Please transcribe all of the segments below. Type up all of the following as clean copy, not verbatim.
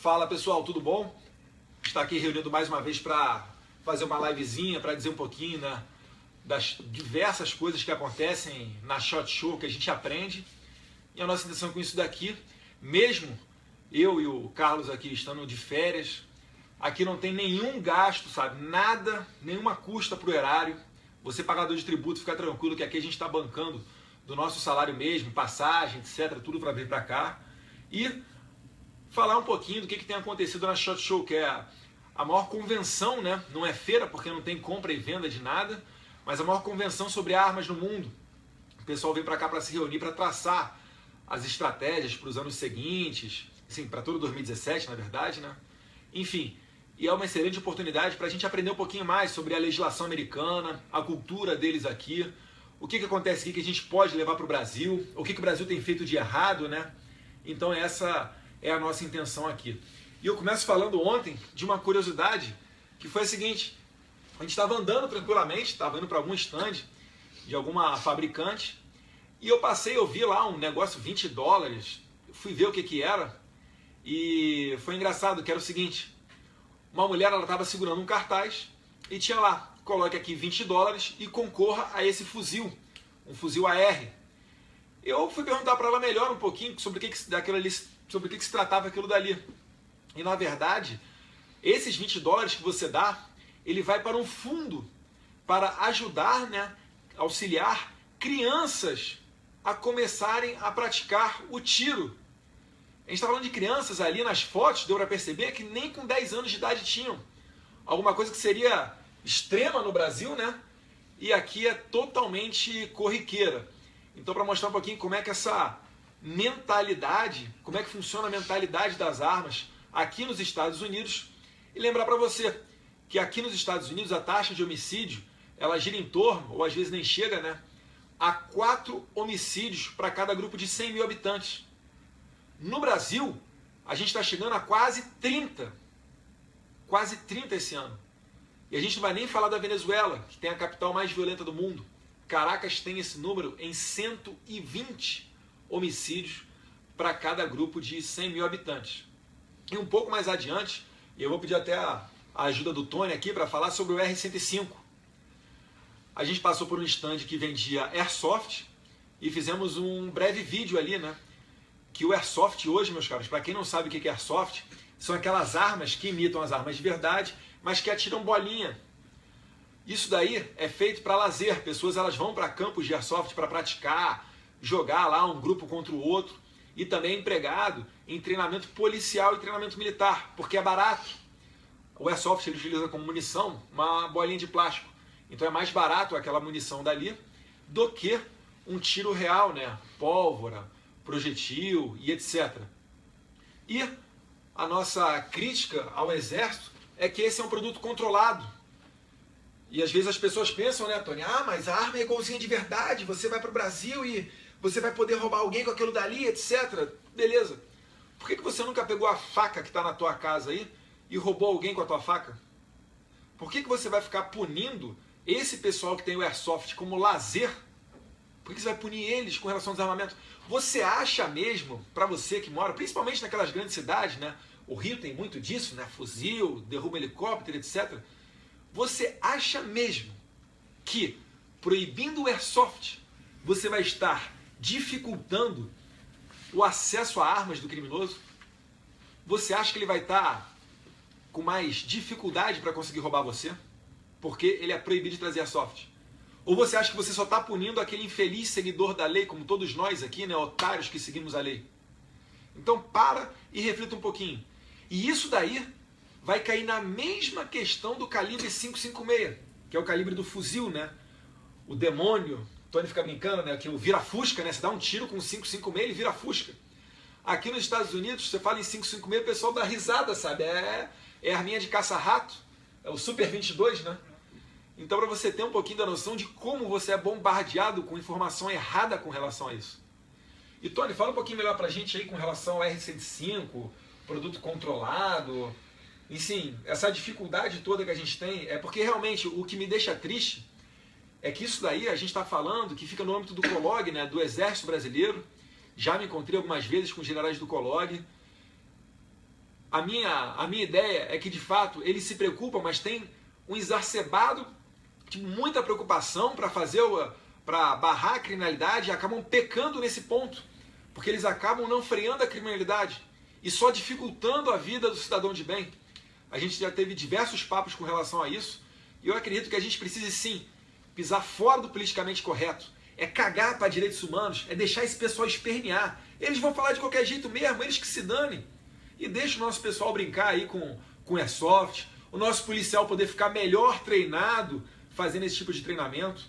Fala pessoal, tudo bom? Está aqui reunido mais uma vez para fazer uma livezinha, para dizer um pouquinho, né, das diversas coisas que acontecem na SHOT Show, que a gente aprende. E a nossa intenção com isso daqui, mesmo eu e o Carlos aqui estando de férias, aqui não tem nenhum gasto, sabe? Nada, nenhuma custa para o erário. Você, pagador de tributo, fica tranquilo que aqui a gente está bancando do nosso salário mesmo, passagem, etc., tudo para vir para cá. E falar um pouquinho do que tem acontecido na SHOT Show, que é a maior convenção, né? Não é feira porque não tem compra e venda de nada, mas a maior convenção sobre armas no mundo. O pessoal vem para cá para se reunir, para traçar as estratégias para os anos seguintes, assim, para todo 2017, na verdade, né? Enfim, e é uma excelente oportunidade para a gente aprender um pouquinho mais sobre a legislação americana, a cultura deles aqui, o que acontece aqui que a gente pode levar para o Brasil, o que o Brasil tem feito de errado, né? Então essa é a nossa intenção aqui. E eu começo falando ontem de uma curiosidade, que foi a seguinte: a gente estava andando tranquilamente, estava indo para algum stand de alguma fabricante, e eu vi lá um negócio $20, fui ver o que era, e foi engraçado, que era o seguinte: uma mulher estava segurando um cartaz e tinha lá, coloque aqui $20 e concorra a esse fuzil, um fuzil AR. Eu fui perguntar para ela melhor um pouquinho sobre sobre o que se tratava aquilo dali. E na verdade, esses $20 que você dá, ele vai para um fundo para ajudar, né, auxiliar crianças a começarem a praticar o tiro. A gente está falando de crianças ali nas fotos, deu para perceber que nem com 10 anos de idade tinham. Alguma coisa que seria extrema no Brasil, né? E aqui é totalmente corriqueira. Então, para mostrar um pouquinho como é que essa mentalidade, como é que funciona a mentalidade das armas aqui nos Estados Unidos, e lembrar para você que aqui nos Estados Unidos a taxa de homicídio, ela gira em torno, ou às vezes nem chega, né, a 4 homicídios para cada grupo de 100 mil habitantes. No Brasil, a gente está chegando a quase 30 esse ano. E a gente não vai nem falar da Venezuela, que tem a capital mais violenta do mundo. Caracas tem esse número em 120 homicídios para cada grupo de 100 mil habitantes. E um pouco mais adiante, eu vou pedir até a ajuda do Tony aqui para falar sobre o R-105. A gente passou por um stand que vendia Airsoft e fizemos um breve vídeo ali, né? Que o Airsoft hoje, meus caros, para quem não sabe o que é Airsoft, são aquelas armas que imitam as armas de verdade, mas que atiram bolinha. Isso daí é feito para lazer. Pessoas elas vão para campos de Airsoft para praticar, jogar lá um grupo contra o outro, e também é empregado em treinamento policial e treinamento militar, porque é barato. O Airsoft ele utiliza como munição uma bolinha de plástico, então é mais barato aquela munição dali do que um tiro real, né? Pólvora, projetil e etc. E a nossa crítica ao exército é que esse é um produto controlado. E às vezes as pessoas pensam, né, Tony, mas a arma é igualzinha de verdade, você vai para o Brasil e você vai poder roubar alguém com aquilo dali, etc. Beleza. Por que você nunca pegou a faca que está na tua casa aí e roubou alguém com a tua faca? Por que você vai ficar punindo esse pessoal que tem o Airsoft como lazer? Por que você vai punir eles com relação aos armamentos? Você acha mesmo, para você que mora, principalmente naquelas grandes cidades, né? O Rio tem muito disso, né? Fuzil, derruba helicóptero, etc. Você acha mesmo que proibindo o Airsoft você vai estar dificultando o acesso a armas do criminoso? Você acha que ele vai estar com mais dificuldade para conseguir roubar você? Porque ele é proibido de trazer Airsoft? Ou você acha que você só está punindo aquele infeliz seguidor da lei, como todos nós aqui, né, otários que seguimos a lei? Então para e reflita um pouquinho. E isso daí vai cair na mesma questão do calibre 5.56, que é o calibre do fuzil, né? O demônio, o Tony fica brincando, né? Que o vira-fusca, né? Você dá um tiro com 5.56 e vira fusca. Aqui nos Estados Unidos, você fala em 5.56, o pessoal dá risada, sabe? É arminha de caça-rato, é o Super 22, né? Então, para você ter um pouquinho da noção de como você é bombardeado com informação errada com relação a isso. E Tony, fala um pouquinho melhor pra gente aí com relação ao R-105, produto controlado. E sim, essa dificuldade toda que a gente tem é porque realmente o que me deixa triste é que isso daí a gente está falando que fica no âmbito do COLOG, né, do Exército Brasileiro. Já me encontrei algumas vezes com generais do COLOG. A minha ideia é que, de fato, eles se preocupam, mas tem um exacerbado de muita preocupação para barrar a criminalidade e acabam pecando nesse ponto, porque eles acabam não freando a criminalidade e só dificultando a vida do cidadão de bem. A gente já teve diversos papos com relação a isso, e eu acredito que a gente precisa sim pisar fora do politicamente correto, é cagar para direitos humanos, é deixar esse pessoal espernear. Eles vão falar de qualquer jeito mesmo, eles que se danem. E deixa o nosso pessoal brincar aí com airsoft, o nosso policial poder ficar melhor treinado fazendo esse tipo de treinamento.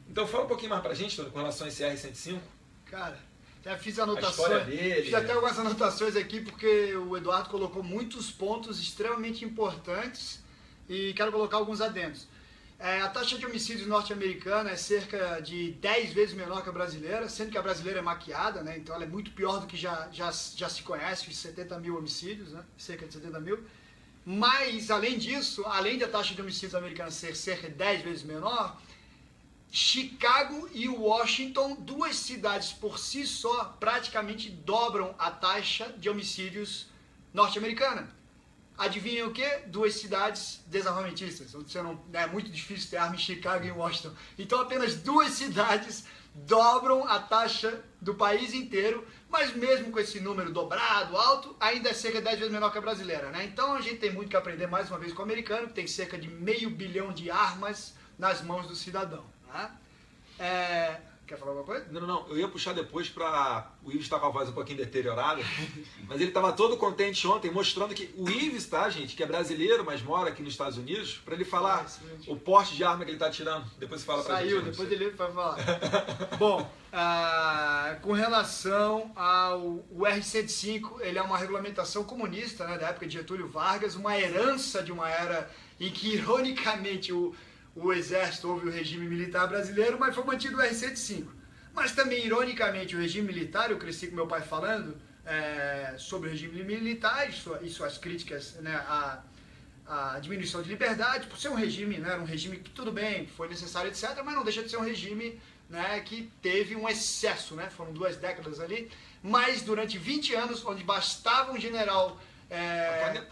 Então fala um pouquinho mais pra gente com relação a esse R-105. Cara, já fiz anotações. A história dele. Fiz até algumas anotações aqui porque o Eduardo colocou muitos pontos extremamente importantes e quero colocar alguns adendos. A taxa de homicídios norte-americana é cerca de 10 vezes menor que a brasileira, sendo que a brasileira é maquiada, né? Então ela é muito pior do que já se conhece, os 70 mil homicídios, né? Cerca de 70 mil. Mas, além disso, além da taxa de homicídios americana ser cerca de 10 vezes menor, Chicago e Washington, duas cidades por si só, praticamente dobram a taxa de homicídios norte-americana. Adivinhem o que? Duas cidades desarmamentistas. É muito difícil ter arma em Chicago e em Washington. Então apenas duas cidades dobram a taxa do país inteiro, mas mesmo com esse número dobrado, alto, ainda é cerca de 10 vezes menor que a brasileira, né? Então a gente tem muito que aprender mais uma vez com o americano, que tem cerca de 500 milhão de armas nas mãos do cidadão. Né? Quer falar alguma coisa? Não. Eu ia puxar depois para... O Ives está com a voz um pouquinho deteriorada, mas ele estava todo contente ontem, mostrando que o Ives, tá, gente, que é brasileiro, mas mora aqui nos Estados Unidos, para ele falar o porte de arma que ele está tirando. Depois você fala para gente. Depois ele vai falar. Bom, com relação ao R-105, ele é uma regulamentação comunista, né, da época de Getúlio Vargas, uma herança de uma era em que, ironicamente, o exército houve o regime militar brasileiro, mas foi mantido o R-105. Mas também, ironicamente, o regime militar, eu cresci com meu pai falando sobre o regime militar e suas críticas, né, à diminuição de liberdade, por ser um regime, né, um regime que tudo bem, foi necessário, etc., mas não deixa de ser um regime, né, que teve um excesso, né, foram 2 décadas ali, mas durante 20 anos, onde bastava um general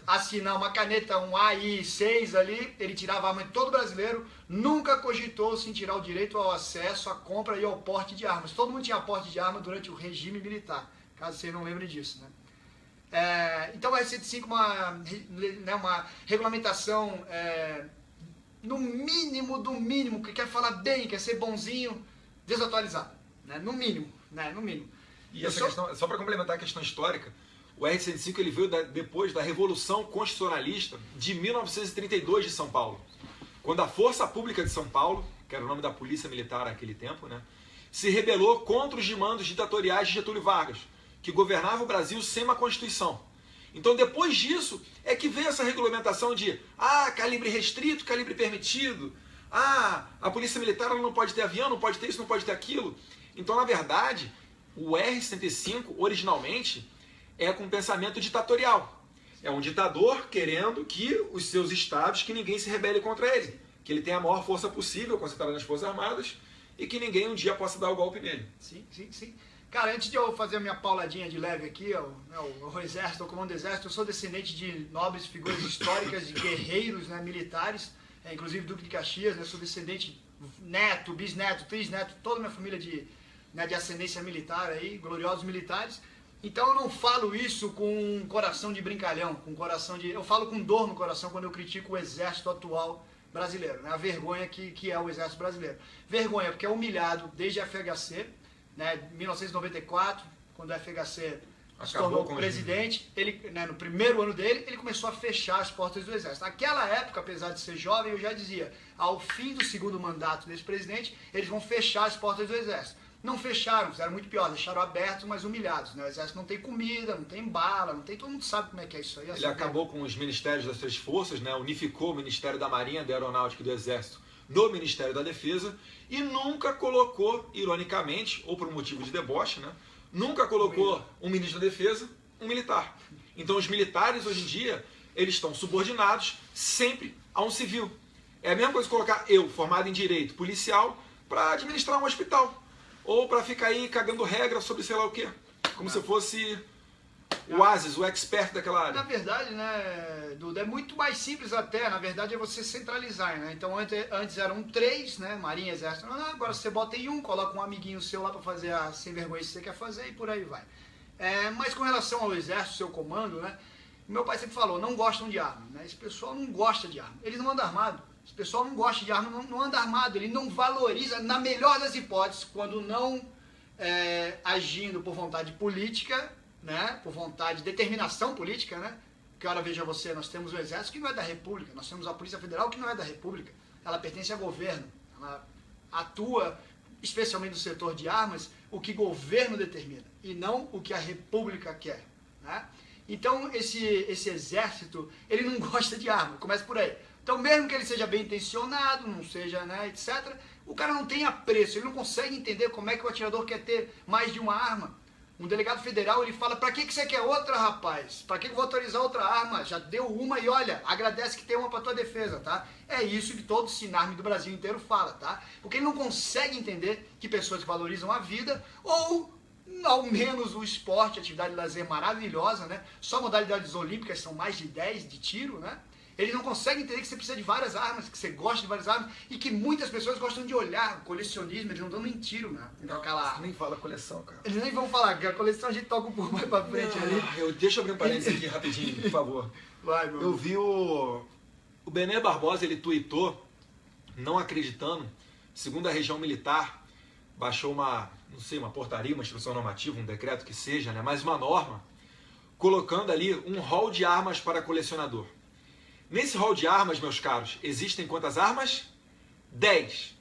assinar uma caneta, um AI-6 ali, ele tirava a arma de todo brasileiro, nunca cogitou-se em tirar o direito ao acesso, à compra e ao porte de armas. Todo mundo tinha porte de arma durante o regime militar, caso vocês não lembrem disso, né? Então o R-105 é uma regulamentação no mínimo do mínimo, que quer falar bem, quer ser bonzinho, desatualizada, né? No mínimo, né? No mínimo. E essa questão, só para complementar a questão histórica, o R-105 ele veio depois da Revolução Constitucionalista de 1932 de São Paulo, quando a Força Pública de São Paulo, que era o nome da polícia militar naquele tempo, né, se rebelou contra os mandos ditatoriais de Getúlio Vargas, que governava o Brasil sem uma Constituição. Então depois disso é que veio essa regulamentação de calibre restrito, calibre permitido, a polícia militar ela não pode ter avião, não pode ter isso, não pode ter aquilo. Então na verdade o R-105 originalmente é com pensamento ditatorial. É um ditador querendo que os seus estados, que ninguém se rebele contra ele. Que ele tenha a maior força possível, concentrada nas Forças Armadas, e que ninguém um dia possa dar o golpe nele. Sim. Cara, antes de eu fazer a minha pauladinha de leve aqui, o Exército, o Comando do Exército, eu sou descendente de nobres figuras históricas, de guerreiros, né, militares, inclusive Duque de Caxias, né, sou descendente neto, bisneto, trisneto, toda a minha família de ascendência militar aí, gloriosos militares. Então eu não falo isso com um coração de brincalhão, eu falo com dor no coração quando eu critico o exército atual brasileiro, né? A vergonha que é o exército brasileiro. Vergonha porque é humilhado desde a FHC, né? 1994, quando a FHC se tornou presidente, ele, né, no primeiro ano dele, ele começou a fechar as portas do exército. Naquela época, apesar de ser jovem, eu já dizia, ao fim do segundo mandato desse presidente, eles vão fechar as portas do exército. Não fecharam, fizeram muito pior, deixaram abertos, mas humilhados, né? O exército não tem comida, não tem bala, não tem, todo mundo sabe como é que é isso aí. Ele acabou com os ministérios das 3 forças, né? Unificou o Ministério da Marinha, da Aeronáutica e do Exército no Ministério da Defesa e nunca colocou, ironicamente, ou por um motivo de deboche, né? Nunca colocou um ministro da Defesa, um militar. Então os militares, hoje em dia, eles estão subordinados sempre a um civil. É a mesma coisa que colocar eu, formado em Direito Policial, para administrar um hospital. Ou para ficar aí cagando regra sobre sei lá o quê. Como se eu fosse O Asis, o expert daquela área. Na verdade, né, Duda, é muito mais simples até. Na verdade, é você centralizar, né? Então, antes eram 3, né? Marinha, Exército. Agora você bota em um, coloca um amiguinho seu lá para fazer a sem vergonha que você quer fazer e por aí vai. Mas com relação ao Exército, seu comando, né? Meu pai sempre falou, não gostam de arma, né? Esse pessoal não gosta de arma. Eles não andam armado. Esse pessoal não gosta de arma, não anda armado. Ele não valoriza, na melhor das hipóteses, quando não agindo por vontade política, né? Por vontade de determinação política, né? Que hora veja você, nós temos o Exército que não é da República, nós temos a Polícia Federal que não é da República. Ela pertence ao governo. Ela atua, especialmente no setor de armas, o que o governo determina e não o que a República quer, né? Então, esse exército, ele não gosta de arma, começa por aí. Então, mesmo que ele seja bem intencionado, não seja, né, etc., o cara não tem apreço, ele não consegue entender como é que o atirador quer ter mais de uma arma. Um delegado federal, ele fala, pra que você quer outra, rapaz? Pra que eu vou autorizar outra arma? Já deu uma e olha, agradece que tem uma pra tua defesa, tá? É isso que todo Sinarme do Brasil inteiro fala, tá? Porque ele não consegue entender que pessoas valorizam a vida ou ao menos o esporte, atividade de lazer maravilhosa, né? Só modalidades olímpicas são mais de 10 de tiro, né? Ele não consegue entender que você precisa de várias armas, que você gosta de várias armas e que muitas pessoas gostam de olhar. Colecionismo, eles não dão nem tiro, né? Não, aquela... nem fala coleção, cara. Eles nem vão falar, que a coleção a gente toca um pouco mais pra frente ali. Deixa eu abrir um parênteses aqui rapidinho, por favor. Vai, meu eu vi o Bené Barbosa, ele tweetou, não acreditando, segundo a região militar, baixou uma portaria, uma instrução normativa, um decreto que seja, né? Mas uma norma, colocando ali um rol de armas para colecionador. Nesse rol de armas, meus caros, existem quantas armas? 10.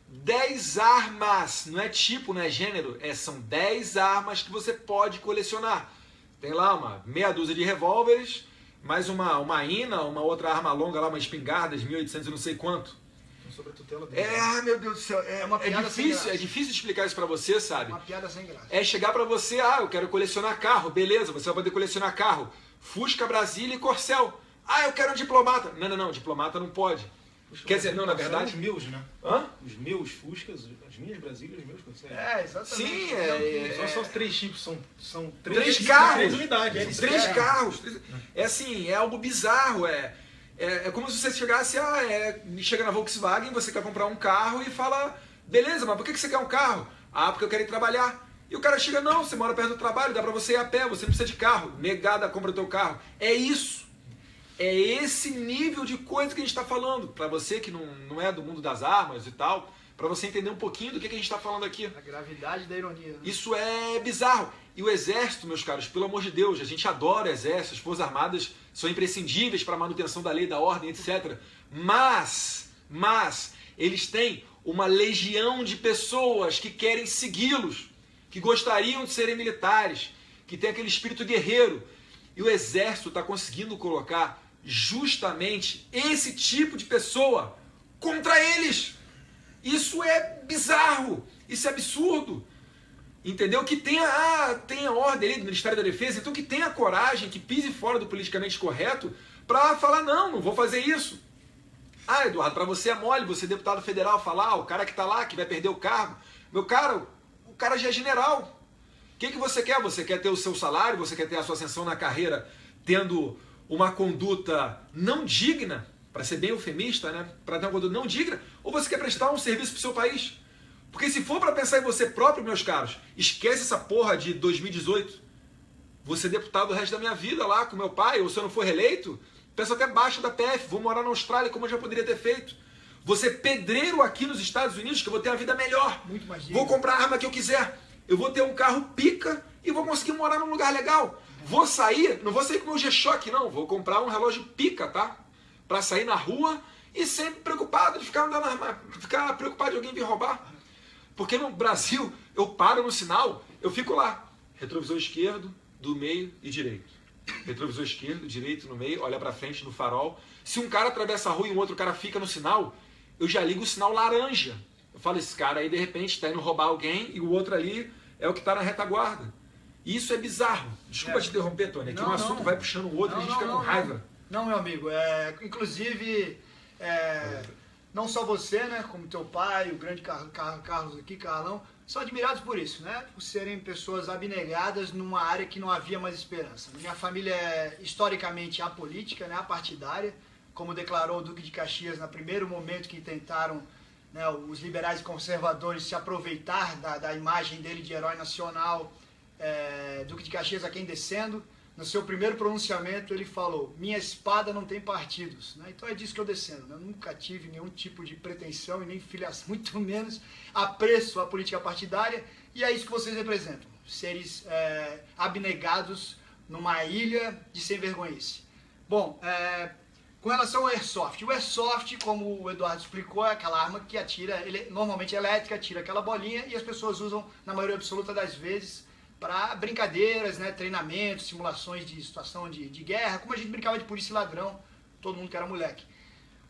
10 armas, não é tipo, não é gênero, são 10 armas que você pode colecionar. Tem lá uma meia dúzia de revólveres, mais uma INA, uma outra arma longa lá, uma espingarda de 1800 e não sei quanto. Sobre a tutela dele. Meu Deus do céu, é difícil explicar isso pra você, sabe? Uma piada sem graça. É chegar pra você, eu quero colecionar carro, beleza, você vai poder colecionar carro. Fusca, Brasília e Corcel. Eu quero um diplomata. Não, diplomata não pode. Puxa, quer dizer, não, na verdade... Os meus, né? Hã? Os meus Fuscas, as minhas Brasílias, os meus Corcel. Exatamente. Sim, Só são 3 tipos, são 3 carros. 3 unidades. 3 carros. É algo bizarro, É como se você chegasse, chega na Volkswagen, você quer comprar um carro e fala, beleza, mas por que você quer um carro? Porque eu quero ir trabalhar. E o cara chega, não, você mora perto do trabalho, dá pra você ir a pé, você não precisa de carro. Negada, compra o teu carro. É isso. É esse nível de coisa que a gente está falando. Pra você que não é do mundo das armas e tal, pra você entender um pouquinho do que a gente está falando aqui. A gravidade da ironia. Né? Isso é bizarro. E o exército, meus caros, pelo amor de Deus, a gente adora o exército, as forças armadas são imprescindíveis para a manutenção da lei, da ordem, etc. Mas eles têm uma legião de pessoas que querem segui-los, que gostariam de serem militares, que tem aquele espírito guerreiro. E o exército está conseguindo colocar justamente esse tipo de pessoa contra eles. Isso é bizarro, isso é absurdo. Entendeu? Que tenha a ordem ali do Ministério da Defesa, então que tenha coragem, que pise fora do politicamente correto para falar, não vou fazer isso. Eduardo, para você é mole, você é deputado federal, falar, o cara que está lá, que vai perder o cargo. Meu cara, o cara já é general. O que você quer? Você quer ter o seu salário, você quer ter a sua ascensão na carreira, tendo uma conduta não digna, para ser bem eufemista, né? Para ter uma conduta não digna, ou você quer prestar um serviço para o seu país? Porque se for para pensar em você próprio, meus caros, esquece essa porra de 2018. Vou ser deputado o resto da minha vida lá com meu pai, ou se eu não for reeleito, penso até baixo da PF, vou morar na Austrália como eu já poderia ter feito. Vou ser pedreiro aqui nos Estados Unidos, que eu vou ter uma vida melhor. Muito mais vou comprar a arma que eu quiser. Eu vou ter um carro pica e vou conseguir morar num lugar legal. Vou sair, não vou sair com o meu G-Shock, não. Vou comprar um relógio pica, tá? Pra sair na rua e sempre preocupado de ficar andando armado, ficar preocupado de alguém vir roubar. Porque no Brasil, eu paro no sinal, eu fico lá. Retrovisor esquerdo, do meio e direito. Retrovisor esquerdo, direito, no meio, olha pra frente no farol. Se um cara atravessa a rua e um outro cara fica no sinal, eu já ligo o sinal laranja. Eu falo, esse cara aí de repente tá indo roubar alguém e o outro ali é o que tá na retaguarda. E isso é bizarro. Desculpa te interromper, Tony, é que um assunto vai puxando o outro e a gente fica com raiva. Não, meu amigo, inclusive... não só você, né, como teu pai, o grande Carlos aqui, Carlão, são admirados por isso, né? Por serem pessoas abnegadas numa área que não havia mais esperança. Minha família é historicamente apolítica, né? Apartidária, como declarou o Duque de Caxias no primeiro momento que tentaram, né, os liberais conservadores se aproveitar da imagem dele de herói nacional, Duque de Caxias a quem descendo. No seu primeiro pronunciamento ele falou: minha espada não tem partidos, né? Então é disso que eu descendo, né? Eu nunca tive nenhum tipo de pretensão e nem filiação, muito menos apreço à política partidária, e é isso que vocês representam, seres abnegados numa ilha de sem vergonhice. Bom, com relação ao Airsoft, o Airsoft, como o Eduardo explicou, é aquela arma que atira, ele normalmente elétrica, atira aquela bolinha e as pessoas usam, na maioria absoluta das vezes, para brincadeiras, né, treinamentos, simulações de situação de guerra, como a gente brincava de polícia e ladrão, todo mundo que era moleque.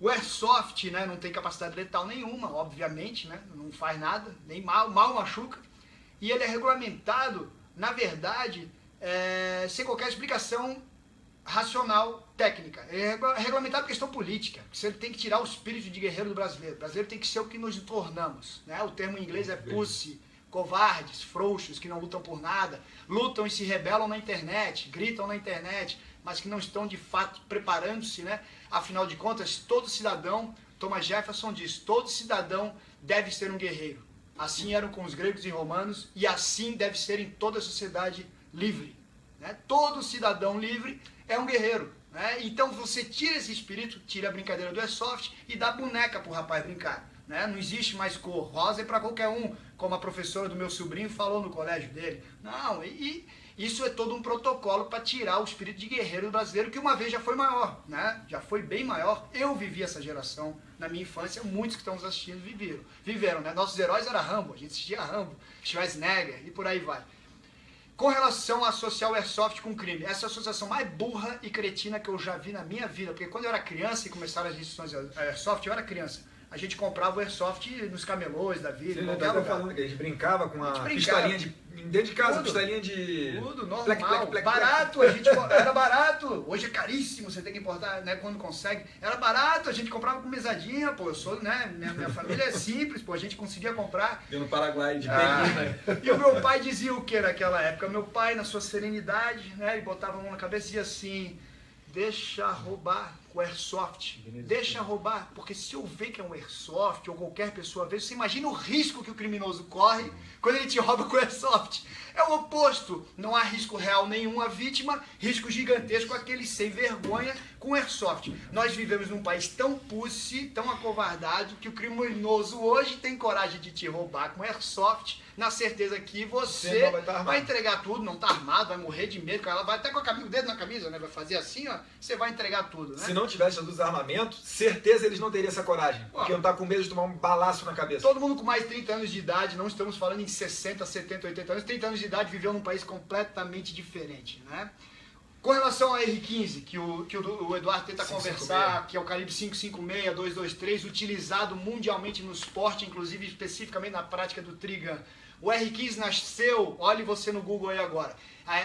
O Airsoft, né, não tem capacidade letal nenhuma, obviamente, né, não faz nada, nem mal machuca, e ele é regulamentado, na verdade, sem qualquer explicação racional, técnica. É regulamentado por questão política. Você tem que tirar o espírito de guerreiro do brasileiro. O brasileiro tem que ser o que nos tornamos, né? O termo em inglês é pussy, covardes, frouxos, que não lutam por nada, lutam e se rebelam na internet, gritam na internet, mas que não estão de fato preparando-se, né? Afinal de contas, todo cidadão, Thomas Jefferson diz, todo cidadão deve ser um guerreiro. Assim eram com os gregos e romanos, e assim deve ser em toda a sociedade livre, né? Todo cidadão livre é um guerreiro, né? Então você tira esse espírito, tira a brincadeira do Airsoft e dá boneca pro rapaz brincar, né? Não existe mais cor, rosa é para qualquer um, como a professora do meu sobrinho falou no colégio dele. Não, e isso é todo um protocolo para tirar o espírito de guerreiro brasileiro, que uma vez já foi maior, né? Já foi bem maior. Eu vivi essa geração na minha infância, muitos que estão nos assistindo viveram, né? Nossos heróis eram Rambo, a gente assistia Rambo, Schwarzenegger e por aí vai. Com relação a associar o Airsoft com crime, essa é a associação mais burra e cretina que eu já vi na minha vida, porque quando eu era criança e começaram as restrições ao Airsoft, eu era criança. A gente comprava o Airsoft nos camelôs da vida. Sim, eu falando que a gente brincava com a pistolinha dentro de casa, pistolinha de... Tudo normal, barato, a gente, era barato, hoje é caríssimo, você tem que importar, né, quando consegue. Era barato, a gente comprava com mesadinha, pô, eu sou, né, minha família é simples, pô, a gente conseguia comprar. Eu no Paraguai, de E o meu pai dizia o que naquela época? Meu pai, na sua serenidade, né, ele botava a mão na cabeça e dizia assim: deixa roubar com Airsoft, deixa roubar, porque se eu ver que é um Airsoft, ou qualquer pessoa vê, você imagina o risco que o criminoso corre quando ele te rouba com Airsoft. É o oposto, não há risco real nenhum à vítima, risco gigantesco aquele sem vergonha com Airsoft. Nós vivemos num país tão pussy, tão acovardado, que o criminoso hoje tem coragem de te roubar com Airsoft, na certeza que você vai entregar tudo, não tá armado, vai morrer de medo, ela vai até com o dedo na camisa, né? Vai fazer assim, ó, você vai entregar tudo, né? Se não tivesse os armamentos, certeza eles não teriam essa coragem, porque não tá com medo de tomar um balaço na cabeça. Todo mundo com mais de 30 anos de idade, não estamos falando em 60, 70, 80 anos, 30 anos de idade viveu num país completamente diferente, né? Com relação ao R15, que o Eduardo tenta conversar, que é o calibre 5.56, 223, utilizado mundialmente no esporte, inclusive especificamente na prática do Trigun. O R15 nasceu, olhe você no Google aí agora,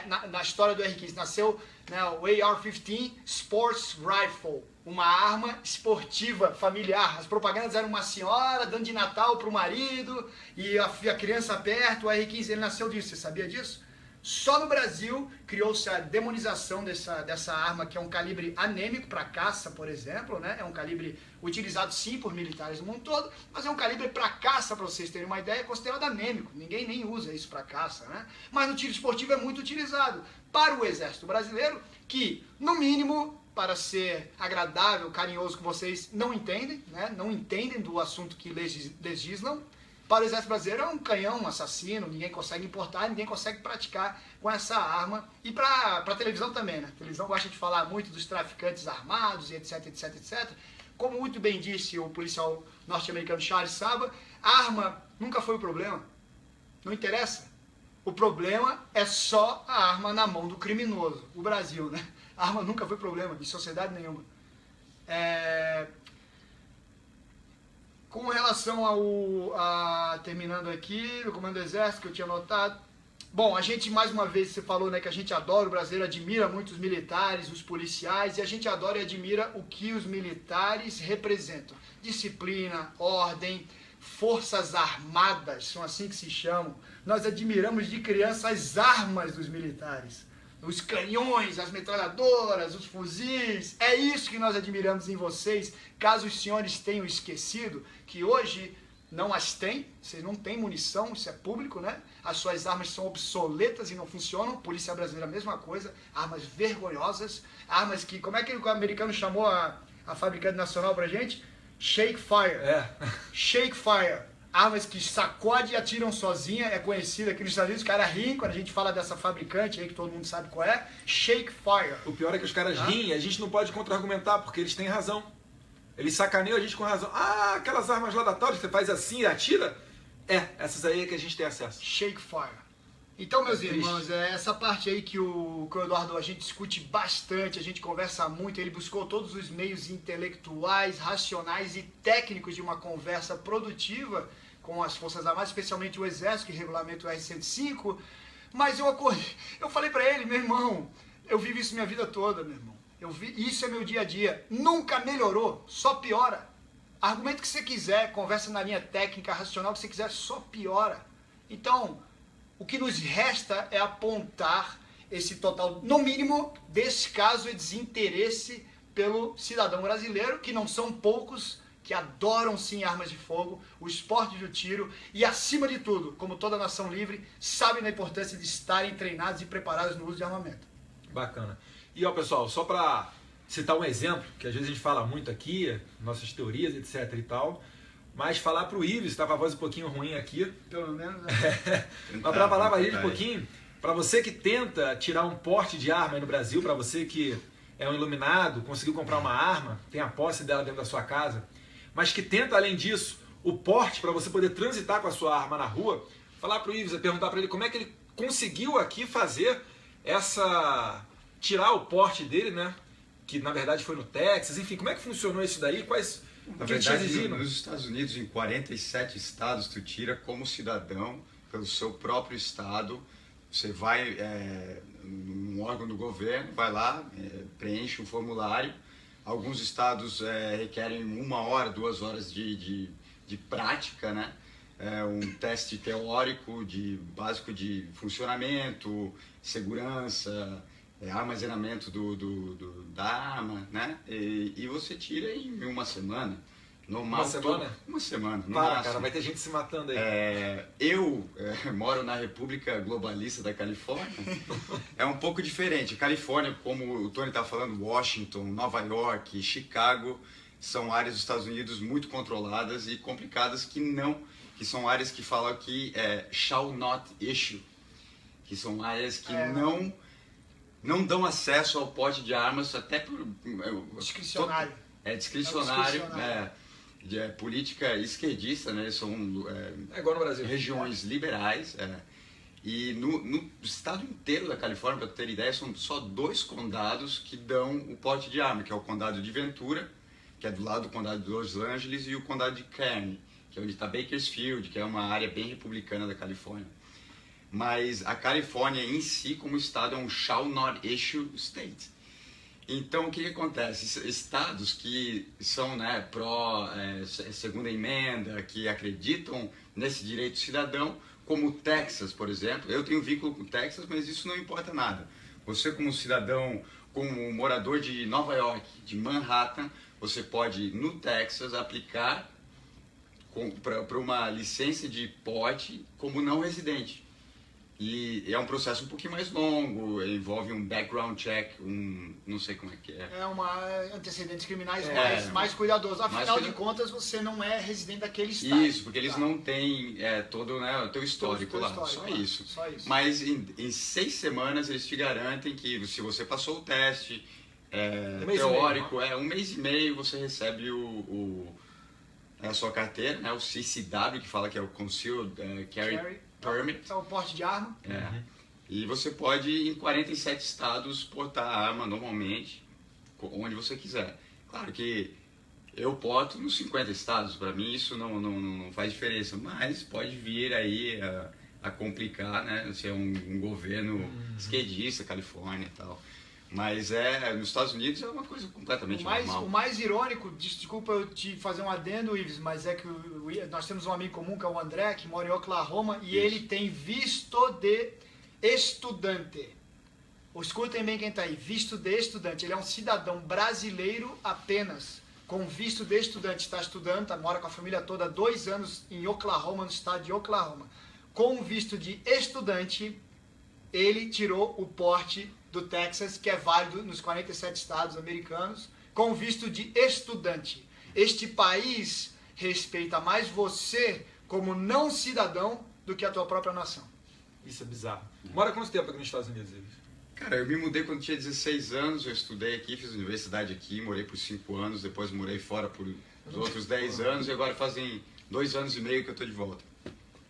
na história do R15, nasceu, né, o AR-15 Sports Rifle, uma arma esportiva familiar. As propagandas eram uma senhora dando de Natal para o marido e a criança perto. O R15 ele nasceu disso, você sabia disso? Só no Brasil criou-se a demonização dessa arma, que é um calibre anêmico para caça, por exemplo, né? É um calibre utilizado sim por militares no mundo todo, mas é um calibre para caça, para vocês terem uma ideia, é considerado anêmico. Ninguém nem usa isso para caça, né? Mas no tiro esportivo é muito utilizado para o Exército Brasileiro, que, no mínimo, para ser agradável, carinhoso com vocês, não entendem, né? Não entendem do assunto que legislam. Para o Exército Brasileiro é um canhão, um assassino, ninguém consegue importar, ninguém consegue praticar com essa arma. E para a televisão também, né? A televisão gosta de falar muito dos traficantes armados e etc, etc, etc. Como muito bem disse o policial norte-americano Charles Saba, a arma nunca foi o problema. Não interessa. O problema é só a arma na mão do criminoso. O Brasil, né? A arma nunca foi problema de sociedade nenhuma. Com relação terminando aqui, o Comando do Exército, que eu tinha notado. Bom, a gente, mais uma vez, você falou, né, que a gente adora, o brasileiro admira muito os militares, os policiais, e a gente adora e admira o que os militares representam. Disciplina, ordem, Forças Armadas, são assim que se chamam. Nós admiramos de criança as armas dos militares. Os canhões, as metralhadoras, os fuzis. É isso que nós admiramos em vocês. Caso os senhores tenham esquecido que hoje não as têm, vocês não têm munição, isso é público, né? As suas armas são obsoletas e não funcionam. Polícia Brasileira, a mesma coisa. Armas vergonhosas. Armas que, como é que o americano chamou a fabricante nacional pra gente? Shake Fire. Shake Fire. Armas que sacode e atiram sozinha, é conhecida aqui nos Estados Unidos. Os caras riem quando a gente fala dessa fabricante aí, que todo mundo sabe qual é. Shake Fire. O pior é que os caras riem e a gente não pode contra-argumentar, porque eles têm razão. Eles sacaneiam a gente com razão. Ah, aquelas armas lá da tal, você faz assim e atira? Essas aí é que a gente tem acesso. Shake Fire. Então, meus irmãos, essa parte aí que o Eduardo, a gente discute bastante, a gente conversa muito, ele buscou todos os meios intelectuais, racionais e técnicos de uma conversa produtiva com as Forças Armadas, especialmente o Exército, que regulamenta o R-105, mas eu falei pra ele, meu irmão, eu vivo isso minha vida toda, meu irmão. Isso é meu dia a dia. Nunca melhorou, só piora. Argumento que você quiser, conversa na linha técnica, racional que você quiser, só piora. Então, o que nos resta é apontar esse total, no mínimo, descaso e desinteresse pelo cidadão brasileiro, que não são poucos, que adoram sim armas de fogo, o esporte do tiro e, acima de tudo, como toda nação livre, sabem da importância de estarem treinados e preparados no uso de armamento. Bacana. E ó, pessoal, só para citar um exemplo, que às vezes a gente fala muito aqui, nossas teorias, etc e tal, mas falar para o Ives, estava a voz um pouquinho ruim aqui. Pelo menos, né? Mas para falar para ele um pouquinho, para você que tenta tirar um porte de arma aí no Brasil, para você que é um iluminado, conseguiu comprar uma arma, tem a posse dela dentro da sua casa, mas que tenta, além disso, o porte para você poder transitar com a sua arma na rua, falar para o Ives, perguntar para ele como é que ele conseguiu aqui fazer tirar o porte dele, né? Que na verdade foi no Texas, enfim, como é que funcionou isso daí? Na verdade, nos Estados Unidos, em 47 estados, tu tira como cidadão, pelo seu próprio estado, você vai num órgão do governo, vai lá, preenche um formulário. Alguns estados requerem 1 hora, 2 horas de prática, né? Um teste teórico básico de funcionamento, segurança, armazenamento da arma, né? E você tira em 1 semana. Normal, uma semana? Uma semana. Cara, vai ter gente se matando aí. Eu moro na República Globalista da Califórnia. É um pouco diferente. A Califórnia, como o Tony está falando, Washington, Nova York, Chicago, são áreas dos Estados Unidos muito controladas e complicadas que são áreas que falam que shall not issue, que são áreas que não dão acesso ao porte de armas até por... Discricionário. Discricionário. Política esquerdista, né? São igual no Brasil. Regiões liberais. E no estado inteiro da Califórnia, para ter ideia, são só 2 condados que dão o porte de arma, que é o condado de Ventura, que é do lado do condado de Los Angeles, e o condado de Kern, que é onde está Bakersfield, que é uma área bem republicana da Califórnia. Mas a Califórnia em si, como estado, é um shall not issue state. Então, o que acontece? Estados que são pró segunda emenda, que acreditam nesse direito cidadão, como o Texas, por exemplo. Eu tenho vínculo com o Texas, mas isso não importa nada. Você, como cidadão, como morador de Nova York, de Manhattan, você pode, no Texas, aplicar para uma licença de porte como não residente. E é um processo um pouquinho mais longo, envolve um background check, não sei como é que é. Antecedentes criminais mais cuidadosos. Afinal de contas, você não é residente daquele estado. Isso, porque eles não têm todo o teu histórico lá, só isso. Mas em 6 semanas eles te garantem que se você passou o teste teórico, 1 mês e meio você recebe a sua carteira, né, o CCW, que fala que é o Concealed Carry Permit. É o porte de arma. E você pode, em 47 estados, portar a arma normalmente, onde você quiser. Claro que eu porto nos 50 estados, para mim isso não faz diferença, mas pode vir aí a complicar, né, se é um governo esquerdista, Califórnia e tal. Mas nos Estados Unidos é uma coisa completamente normal. O mais irônico, desculpa eu te fazer um adendo, Ives, mas é que nós temos um amigo comum que é o André, que mora em Oklahoma, e ele tem visto de estudante. Escutem bem quem está aí, visto de estudante. Ele é um cidadão brasileiro apenas, com visto de estudante. Está estudando, mora com a família toda há 2 anos em Oklahoma, no estado de Oklahoma. Com visto de estudante, ele tirou o porte do Texas, que é válido nos 47 estados americanos, com visto de estudante. Este país respeita mais você como não cidadão do que a tua própria nação. Isso é bizarro. Mora quanto tempo aqui nos Estados Unidos, Ives? Cara, eu me mudei quando tinha 16 anos, eu estudei aqui, fiz universidade aqui, morei por 5 anos, depois morei fora por os outros 10 anos e agora fazem 2 anos e meio que eu tô de volta.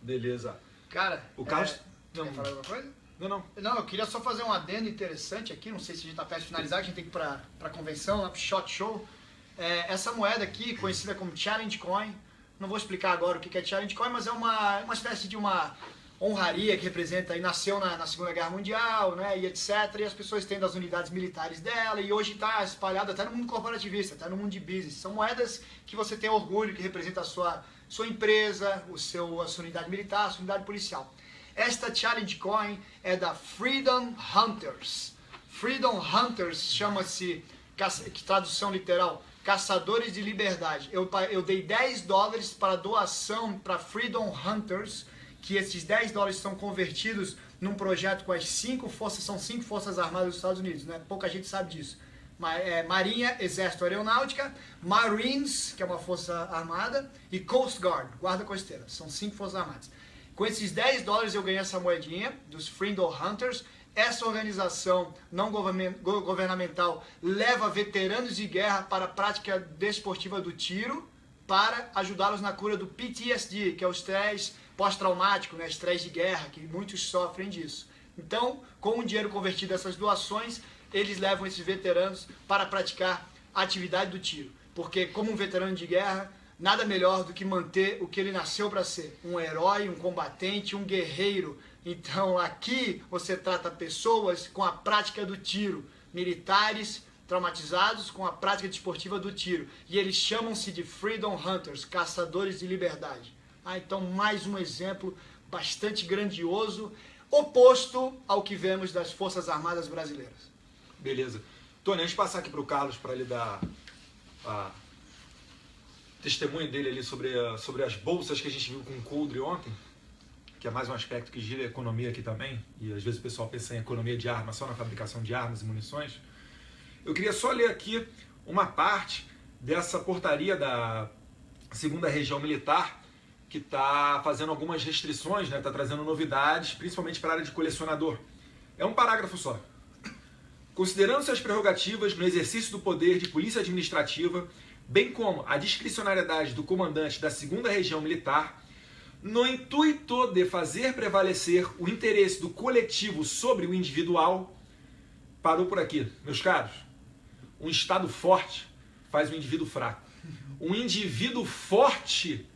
Beleza. Cara, O Carlos... quer falar alguma coisa? Não. Não, eu queria só fazer um adendo interessante aqui, não sei se a gente está perto de finalizar, que a gente tem que ir para a convenção, lá para o SHOT Show. Essa moeda aqui, conhecida como Challenge Coin, não vou explicar agora o que é Challenge Coin, mas é uma espécie de uma honraria que representa, e nasceu na Segunda Guerra Mundial, né, e etc, e as pessoas têm das unidades militares dela, e hoje está espalhada até no mundo corporativista, até no mundo de business. São moedas que você tem orgulho, que representa a sua empresa, a sua unidade militar, a sua unidade policial. Esta Challenge Coin é da Freedom Hunters. Freedom Hunters chama-se, que tradução literal, Caçadores de Liberdade. Eu dei $10 para doação para Freedom Hunters, que esses $10 são convertidos num projeto com as 5 forças, são 5 forças armadas dos Estados Unidos, né? Pouca gente sabe disso. Marinha, Exército, Aeronáutica, Marines, que é uma força armada, e Coast Guard, Guarda Costeira. São 5 forças armadas. Com esses $10 eu ganhei essa moedinha dos Freedom Hunters. Essa organização não governamental leva veteranos de guerra para a prática desportiva do tiro para ajudá-los na cura do PTSD, que é o estresse pós-traumático, né? Estresse de guerra, que muitos sofrem disso. Então, com o dinheiro convertido dessas doações, eles levam esses veteranos para praticar a atividade do tiro. Porque como um veterano de guerra, nada melhor do que manter o que ele nasceu para ser, um herói, um combatente, um guerreiro. Então aqui você trata pessoas com a prática do tiro, militares traumatizados com a prática desportiva do tiro. E eles chamam-se de Freedom Hunters, caçadores de liberdade. Então mais um exemplo bastante grandioso, oposto ao que vemos das Forças Armadas brasileiras. Beleza. Tony, antes de passar aqui para o Carlos para ele dar a testemunho dele ali sobre as bolsas que a gente viu com o Coldre ontem, que é mais um aspecto que gira a economia aqui também, e às vezes o pessoal pensa em economia de armas só na fabricação de armas e munições. Eu queria só ler aqui uma parte dessa portaria da 2ª Região Militar, que está fazendo algumas restrições, está trazendo novidades, principalmente para a área de colecionador. É um parágrafo só. Considerando-se as prerrogativas no exercício do poder de polícia administrativa, bem como a discricionariedade do comandante da 2ª Região Militar, no intuito de fazer prevalecer o interesse do coletivo sobre o individual, parou por aqui. Meus caros, um Estado forte faz um indivíduo fraco. Um indivíduo forte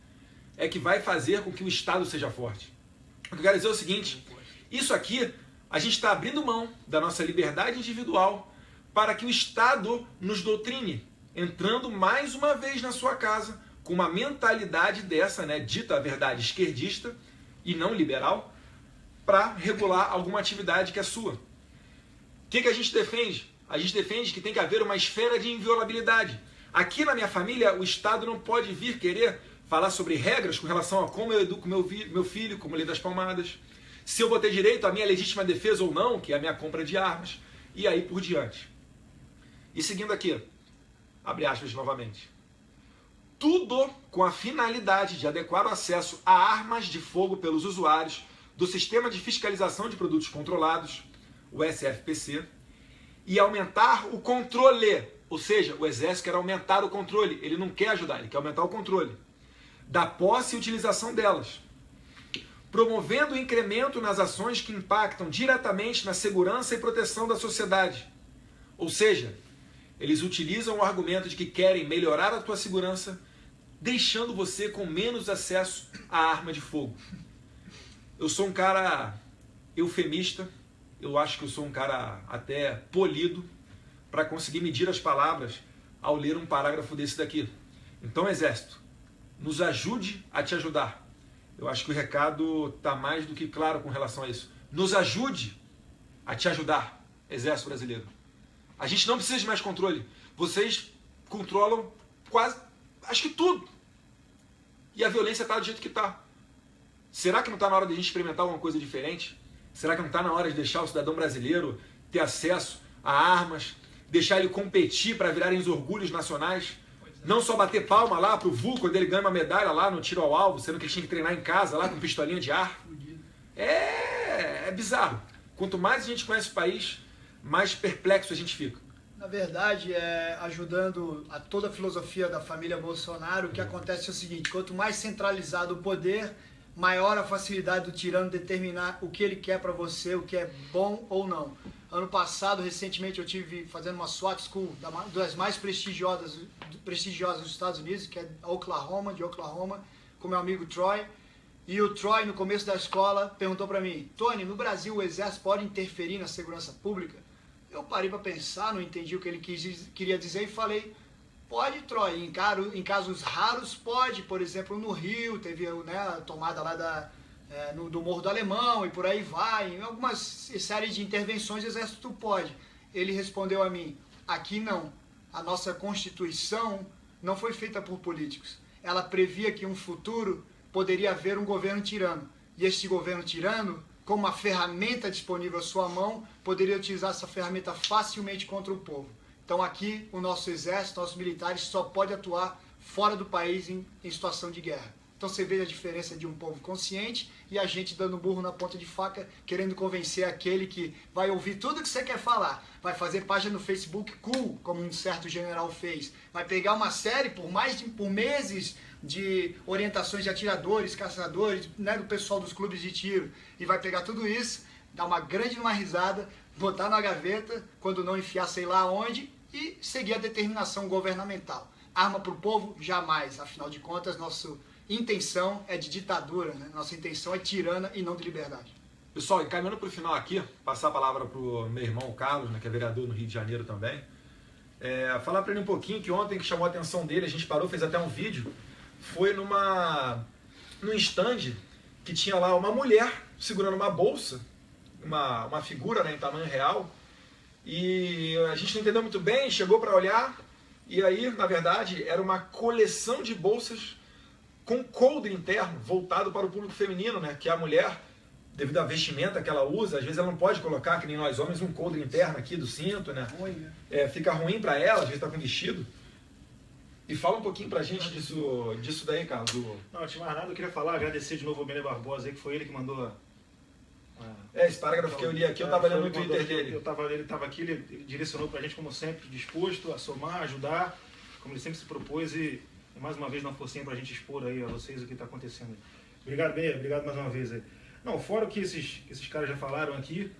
é que vai fazer com que o Estado seja forte. O que eu quero dizer é o seguinte, isso aqui, a gente está abrindo mão da nossa liberdade individual para que o Estado nos doutrine, entrando mais uma vez na sua casa com uma mentalidade dessa, né, dita a verdade esquerdista e não liberal, para regular alguma atividade que é sua. O que a gente defende? A gente defende que tem que haver uma esfera de inviolabilidade. Aqui na minha família, o Estado não pode vir querer falar sobre regras com relação a como eu educo meu filho, como lei das palmadas, se eu vou ter direito à minha legítima defesa ou não, que é a minha compra de armas, e aí por diante. E seguindo aqui, abre aspas novamente. Tudo com a finalidade de adequar o acesso a armas de fogo pelos usuários do Sistema de Fiscalização de Produtos Controlados, o SFPC, e aumentar o controle, ou seja, o Exército quer aumentar o controle, ele não quer ajudar, ele quer aumentar o controle da posse e utilização delas, promovendo o incremento nas ações que impactam diretamente na segurança e proteção da sociedade. Ou seja, eles utilizam o argumento de que querem melhorar a tua segurança, deixando você com menos acesso à arma de fogo. Eu sou um cara eufemista, eu acho que eu sou um cara até polido para conseguir medir as palavras ao ler um parágrafo desse daqui. Então, Exército, nos ajude a te ajudar. Eu acho que o recado está mais do que claro com relação a isso. Nos ajude a te ajudar, Exército Brasileiro. A gente não precisa de mais controle. Vocês controlam quase, acho que tudo. E a violência está do jeito que está. Será que não está na hora de a gente experimentar alguma coisa diferente? Será que não está na hora de deixar o cidadão brasileiro ter acesso a armas, deixar ele competir para virarem os orgulhos nacionais? Não só bater palma lá pro Vulco quando ele ganha uma medalha lá no tiro ao alvo, sendo que ele tinha que treinar em casa lá com pistolinha de ar. É bizarro. Quanto mais a gente conhece o país, mais perplexo a gente fica. Na verdade, ajudando a toda a filosofia da família Bolsonaro, o que acontece é o seguinte: quanto mais centralizado o poder, maior a facilidade do tirano determinar o que ele quer para você, o que é bom ou não. Ano passado, recentemente, eu tive fazendo uma SWAT School, das mais prestigiosas dos Estados Unidos, que é de Oklahoma, com meu amigo Troy. E o Troy, no começo da escola, perguntou para mim: Tony, no Brasil o exército pode interferir na segurança pública? Eu parei para pensar, não entendi o que ele queria dizer e falei: pode, Troy, em casos raros pode. Por exemplo, no Rio teve, né, a tomada lá do Morro do Alemão e por aí vai. Em algumas séries de intervenções o exército pode. Ele respondeu a mim: aqui não. A nossa Constituição não foi feita por políticos. Ela previa que em um futuro poderia haver um governo tirano. E este governo tirano, como uma ferramenta disponível à sua mão, poderia utilizar essa ferramenta facilmente contra o povo. Então aqui o nosso exército, nossos militares só pode atuar fora do país em situação de guerra. Então você vê a diferença de um povo consciente e a gente dando burro na ponta de faca, querendo convencer aquele que vai ouvir tudo que você quer falar, vai fazer página no Facebook cool, como um certo general fez, vai pegar uma série por meses de orientações de atiradores, caçadores, né, do pessoal dos clubes de tiro, e vai pegar tudo isso, dar uma grande risada, botar na gaveta, quando não enfiar sei lá onde, e seguir a determinação governamental. Arma para o povo? Jamais. Afinal de contas, nossa intenção é de ditadura, né? Nossa intenção é tirana e não de liberdade. Pessoal, encaminhando para o final aqui, passar a palavra para o meu irmão Carlos, né, que é vereador no Rio de Janeiro também. Falar para ele um pouquinho que ontem que chamou a atenção dele, a gente parou, fez até um vídeo, foi num stand que tinha lá uma mulher segurando uma bolsa, uma figura, né, em tamanho real, e a gente não entendeu muito bem, chegou para olhar, e aí, na verdade, era uma coleção de bolsas com coldre interno, voltado para o público feminino, né, que a mulher, devido à vestimenta que ela usa, às vezes ela não pode colocar, que nem nós homens, um coldre interno aqui do cinto, né? Fica ruim para ela, às vezes está com vestido. E fala um pouquinho pra gente disso daí, Carlos. Não, antes de mais nada, eu queria agradecer de novo ao Benê Barbosa aí, que foi ele que mandou esse parágrafo que eu li aqui, eu estava lendo no Twitter dele. Ele estava aqui, ele direcionou pra gente, como sempre, disposto a somar, ajudar, como ele sempre se propôs, e mais uma vez uma forcinha pra gente expor aí a vocês o que está acontecendo aí. Obrigado, Benê, obrigado mais uma vez aí. Não, fora o que esses caras já falaram aqui,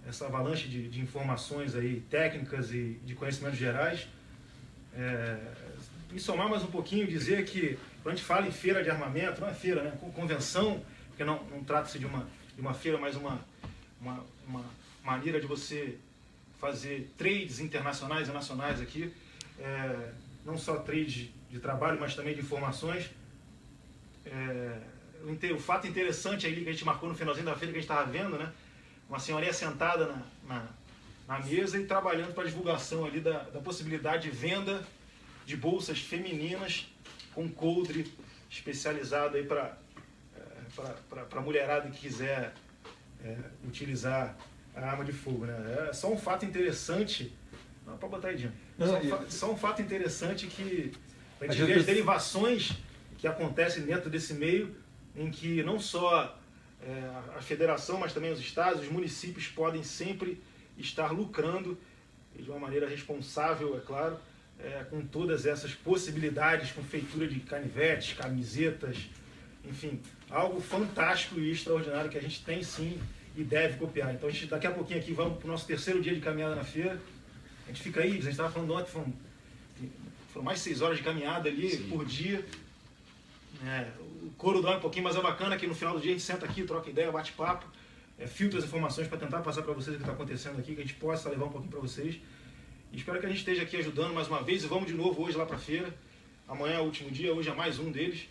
essa avalanche de informações aí, técnicas e de conhecimentos gerais, e somar mais um pouquinho, dizer que quando a gente fala em feira de armamento, não é feira, né? Convenção, porque não trata-se de uma feira, mas uma maneira de você fazer trades internacionais e nacionais aqui, não só trades de trabalho, mas também de informações. O fato interessante aí que a gente marcou no finalzinho da feira, que a gente estava vendo, né? Uma senhorinha sentada na mesa e trabalhando para a divulgação ali da possibilidade de venda de bolsas femininas com coldre especializado aí para a mulherada que quiser utilizar a arma de fogo, né? É só um fato interessante. Não, pode botar aí, Dinho. Só um fato interessante que a gente vê as derivações que acontecem dentro desse meio, em que não só a federação, mas também os estados, os municípios podem sempre estar lucrando de uma maneira responsável, é claro, com todas essas possibilidades, com feitura de canivetes, camisetas, enfim, algo fantástico e extraordinário que a gente tem sim e deve copiar. Então a gente, daqui a pouquinho aqui, vamos para o nosso terceiro dia de caminhada na feira. A gente fica aí, a gente estava falando ontem, foram mais de 6 horas de caminhada ali por dia. O couro dói um pouquinho, mas é bacana que no final do dia a gente senta aqui, troca ideia, bate papo. filtra as informações para tentar passar para vocês o que está acontecendo aqui, que a gente possa levar um pouquinho para vocês. E espero que a gente esteja aqui ajudando mais uma vez. E vamos de novo hoje lá para a feira. Amanhã é o último dia, hoje é mais um deles.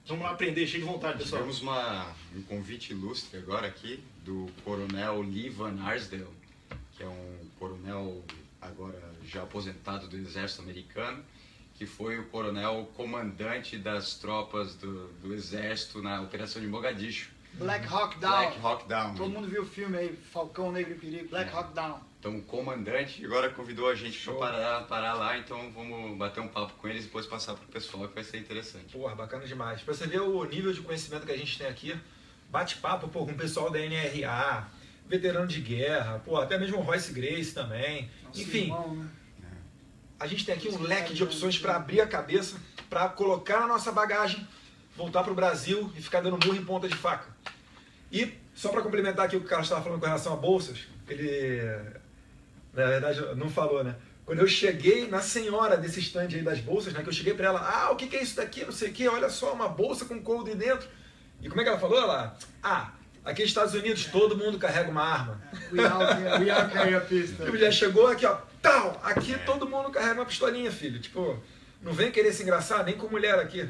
Vamos lá aprender, cheio de vontade, pessoal. Tivemos um convite ilustre agora aqui do coronel Lee Van Arsdale, que é um coronel agora já aposentado do exército americano, que foi o coronel comandante das tropas do exército na operação de Mogadishu. Black Hawk Down. Black Hawk Down. Todo mundo viu o filme aí, Falcão Negro em Perigo, Black Hawk Down. Então o comandante agora convidou a gente para parar lá, então vamos bater um papo com eles e depois passar para o pessoal, que vai ser interessante. Porra, bacana demais. Pra você ver o nível de conhecimento que a gente tem aqui, bate-papo com o pessoal da NRA, veterano de guerra, pô, até mesmo o Royce Grace também. Nosso Enfim, irmão, né? a gente tem aqui um leque de opções para abrir a cabeça, para colocar na nossa bagagem, voltar para o Brasil e ficar dando murro em ponta de faca. E, só para complementar aqui o que o Carlos estava falando com relação a bolsas, ele, na verdade, não falou, né? Quando eu cheguei na senhora desse stand aí das bolsas, né? Que eu cheguei para ela, o que é isso daqui, não sei o que, olha só, uma bolsa com couro dentro. E como é que ela falou? Ela, aqui nos Estados Unidos todo mundo carrega uma arma. We all carry a pistol. Tipo, já chegou aqui, ó, tal, aqui todo mundo carrega uma pistolinha, filho. Tipo, não vem querer se engraçar nem com mulher aqui.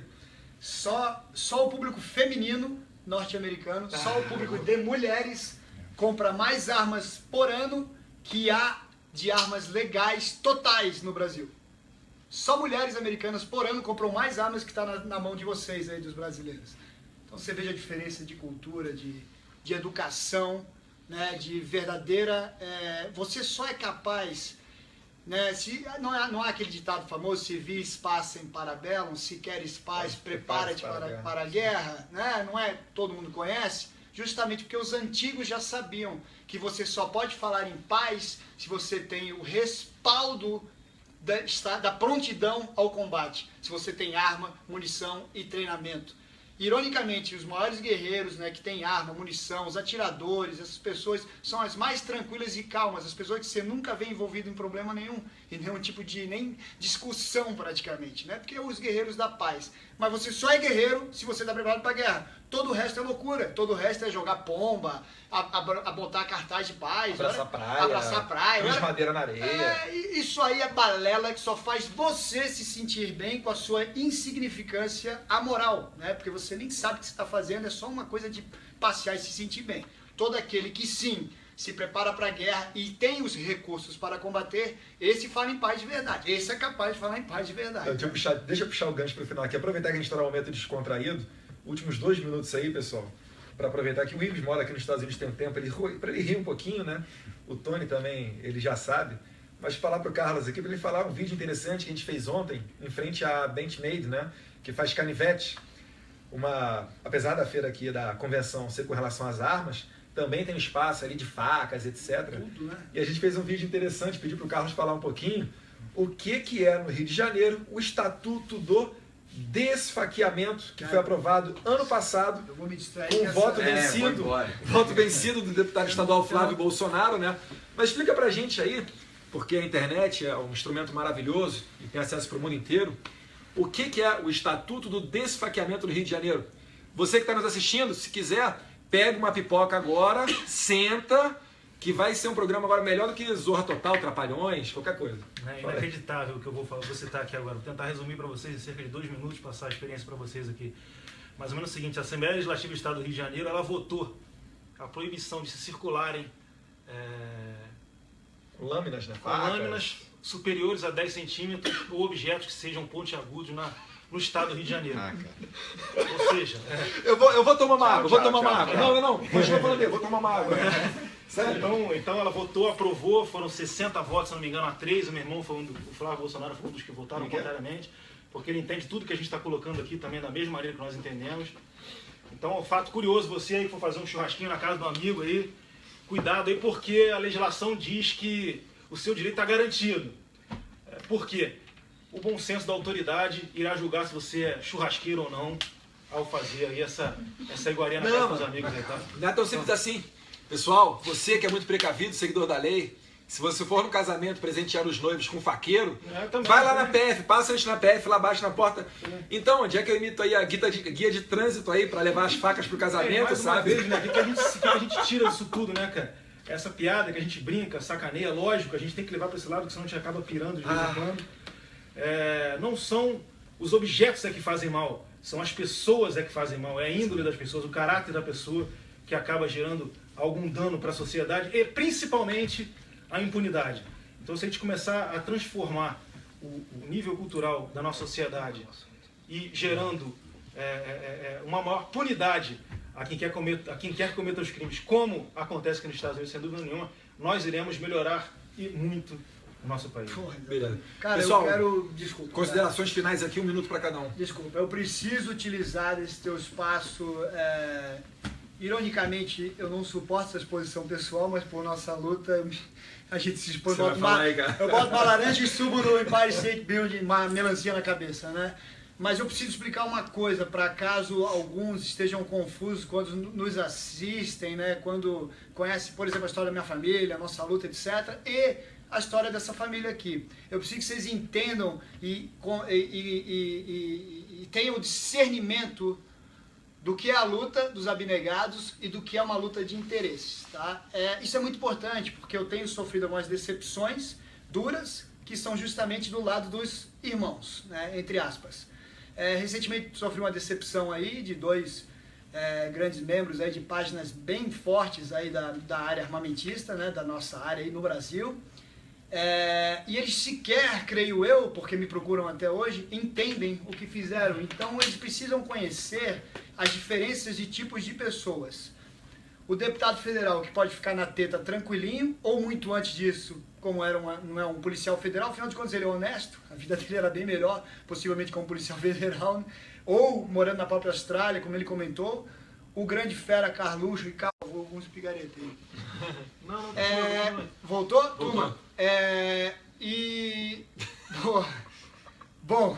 Só o público feminino norte-americano, só o público de mulheres compra mais armas por ano que há de armas legais totais no Brasil. Só mulheres americanas por ano compram mais armas que está na mão de vocês aí, dos brasileiros. Então você veja a diferença de cultura, de educação, né, de verdadeira... você só é capaz... Né, não há aquele ditado famoso, se vis pacem para bellum, se queres paz, prepara-te para a guerra, né? Não é, todo mundo conhece, justamente porque os antigos já sabiam que você só pode falar em paz se você tem o respaldo da prontidão ao combate, se você tem arma, munição e treinamento. Ironicamente, os maiores guerreiros, né, que têm arma, munição, os atiradores, essas pessoas são as mais tranquilas e calmas, as pessoas que você nunca vê envolvido em problema nenhum, em nenhum tipo de nem discussão praticamente, né? Porque os guerreiros da paz. Mas você só é guerreiro se você está preparado para a guerra. Todo o resto é loucura, todo o resto é jogar pomba, a botar cartaz de paz, abraçar praia, cruz madeira na areia. Isso aí é balela que só faz você se sentir bem com a sua insignificância amoral, né? Porque você nem sabe o que você está fazendo, é só uma coisa de passear e se sentir bem. Todo aquele que sim se prepara para a guerra e tem os recursos para combater, esse fala em paz de verdade. Esse é capaz de falar em paz de verdade. Deixa eu puxar o gancho para o final aqui, aproveitar que a gente está num momento descontraído. Últimos 2 minutos aí, pessoal, para aproveitar que o Ives mora aqui nos Estados Unidos tem um tempo, para ele rir um pouquinho, né? O Tony também, ele já sabe. Mas falar para o Carlos aqui, para ele falar um vídeo interessante que a gente fez ontem, em frente à Benchmade, né? Que faz canivete. Apesar da feira aqui, da convenção ser com relação às armas, também tem um espaço ali de facas, etc. Tudo, né? E a gente fez um vídeo interessante, pedi para o Carlos falar um pouquinho o que é no Rio de Janeiro o Estatuto do Desfaqueamento, que foi aprovado ano passado, Eu vou me distrair com nessa- voto vencido do deputado estadual Flávio Bolsonaro, né? Mas explica pra gente aí, porque a internet é um instrumento maravilhoso e tem acesso para o mundo inteiro, o que é o Estatuto do Desfaqueamento do Rio de Janeiro? Você que está nos assistindo, se quiser, pega uma pipoca agora, senta, que vai ser um programa agora melhor do que Zorra Total, Trapalhões, qualquer coisa. É inacreditável o que eu vou citar aqui agora. Vou tentar resumir para vocês em cerca de 2 minutos, passar a experiência para vocês aqui. Mais ou menos o seguinte: a Assembleia Legislativa do Estado do Rio de Janeiro, ela votou a proibição de se circularem Lâminas, né? com lâminas superiores a 10 centímetros ou objetos que sejam pontiagudos no Estado do Rio de Janeiro. Ou seja... Eu vou tomar uma água, tchau, água. Não, continua falando aí, eu vou tomar uma água. Sério? Então ela votou, aprovou, foram 60 votos, se não me engano, a 3. O meu irmão, o Flávio Bolsonaro, foi um dos que votaram contrariamente, porque ele entende tudo que a gente está colocando aqui também da mesma maneira que nós entendemos. Então, um fato curioso, você aí que for fazer um churrasquinho na casa do amigo aí, cuidado aí, porque a legislação diz que o seu direito está garantido. Por quê? O bom senso da autoridade irá julgar se você é churrasqueiro ou não ao fazer aí essa iguaria na casa dos amigos aí, tá? Não é tão simples assim. Pessoal, você que é muito precavido, seguidor da lei, Se você for no casamento presentear os noivos com faqueiro, também, vai lá na PF, passa antes na PF, lá abaixo na porta. Então, onde é que eu imito aí a guia de trânsito aí para levar as facas pro casamento, mais uma sabe? vez, né? O que a gente tira disso tudo, né, cara? Essa piada que a gente brinca, sacaneia, lógico, a gente tem que levar para esse lado, porque senão a gente acaba pirando de vez em quando. Não são os objetos que fazem mal, são as pessoas que fazem mal, é a índole das pessoas, o caráter da pessoa que acaba gerando algum dano para a sociedade e principalmente a impunidade. Então, se a gente começar a transformar o nível cultural da nossa sociedade e gerando uma maior punidade a quem quer que cometa os crimes, como acontece aqui nos Estados Unidos, sem dúvida nenhuma, nós iremos melhorar e muito o nosso país. Beleza. Cara, Pessoal, eu quero... Desculpa. considerações finais aqui, 1 minuto para cada um. Desculpa, eu preciso utilizar esse teu espaço. Ironicamente, eu não suporto essa exposição pessoal, mas por nossa luta, a gente se expõe. Você vai falar aí, cara? Eu boto uma laranja e subo no Empire State Building, uma melancia na cabeça, né? Mas eu preciso explicar uma coisa, para caso alguns estejam confusos quando nos assistem, né? Quando conhecem, por exemplo, a história da minha família, a nossa luta, etc. E a história dessa família aqui. Eu preciso que vocês entendam e tenham o discernimento do que é a luta dos abnegados e do que é uma luta de interesses, tá? Isso é muito importante, porque eu tenho sofrido algumas decepções duras, que são justamente do lado dos irmãos, né? Entre aspas. Recentemente sofri uma decepção aí de 2 grandes membros aí de páginas bem fortes aí da área armamentista, né? Da nossa área aí no Brasil. E eles sequer, creio eu, porque me procuram até hoje, entendem o que fizeram. Então eles precisam conhecer as diferenças de tipos de pessoas. O deputado federal que pode ficar na teta tranquilinho, ou muito antes disso, como não é um policial federal, afinal de contas ele é honesto, a vida dele era bem melhor, possivelmente como policial federal, né? Ou morando na própria Austrália, como ele comentou, o grande fera Carluxo e alguns pigaretes aí. Não, voltou? Turma? Bom,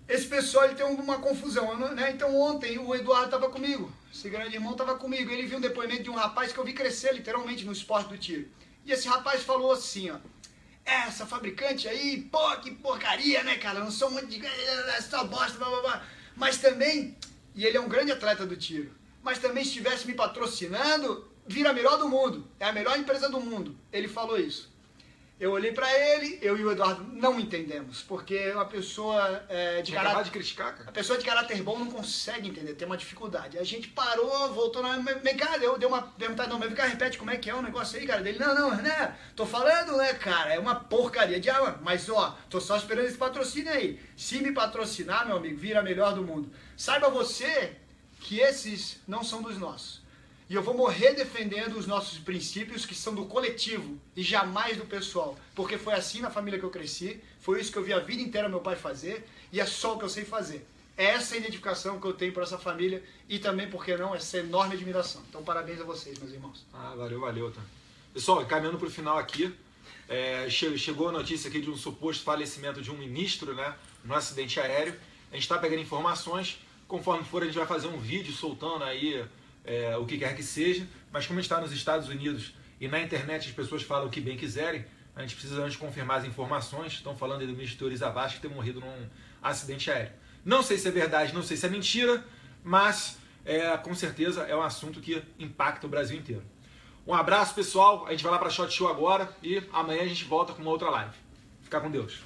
esse pessoal ele tem uma confusão, né? Então ontem o Eduardo estava comigo, esse grande irmão estava comigo, ele viu um depoimento de um rapaz que eu vi crescer literalmente no esporte do tiro. E esse rapaz falou assim, ó, essa fabricante aí, pô, que porcaria, né, cara, não sou muito de essa bosta, blá, blá, blá. Mas também, e ele é um grande atleta do tiro, mas também se estivesse me patrocinando, vira a melhor do mundo, é a melhor empresa do mundo. Ele falou isso. Eu olhei pra ele, eu e o Eduardo não entendemos, porque uma pessoa de caráter... de criticar, cara? A pessoa de caráter bom não consegue entender, tem uma dificuldade. A gente parou, voltou na... Vem cá, deu uma perguntada, não, mas vem cá, repete como é que é o negócio aí, cara. Dele, não, né, tô falando, né, cara, é uma porcaria de arma, mas ó, tô só esperando esse patrocínio aí. Se me patrocinar, meu amigo, vira a melhor do mundo. Saiba você que esses não são dos nossos. E eu vou morrer defendendo os nossos princípios, que são do coletivo e jamais do pessoal. Porque foi assim na família que eu cresci, foi isso que eu vi a vida inteira meu pai fazer, e é só o que eu sei fazer. É essa identificação que eu tenho por essa família e também, por que não, essa enorme admiração. Então, parabéns a vocês, meus irmãos. Valeu, tá? Pessoal, caminhando para o final aqui, chegou a notícia aqui de um suposto falecimento de um ministro, né, num acidente aéreo. A gente está pegando informações, conforme for a gente vai fazer um vídeo soltando aí o que quer que seja, mas como a gente está nos Estados Unidos e na internet as pessoas falam o que bem quiserem, a gente precisa antes confirmar as informações. Estão falando aí do ministro Orizabasco que ter morrido num acidente aéreo. Não sei se é verdade, não sei se é mentira, mas com certeza é um assunto que impacta o Brasil inteiro. Um abraço, pessoal, a gente vai lá para a SHOT Show agora e amanhã a gente volta com uma outra live. Fica com Deus.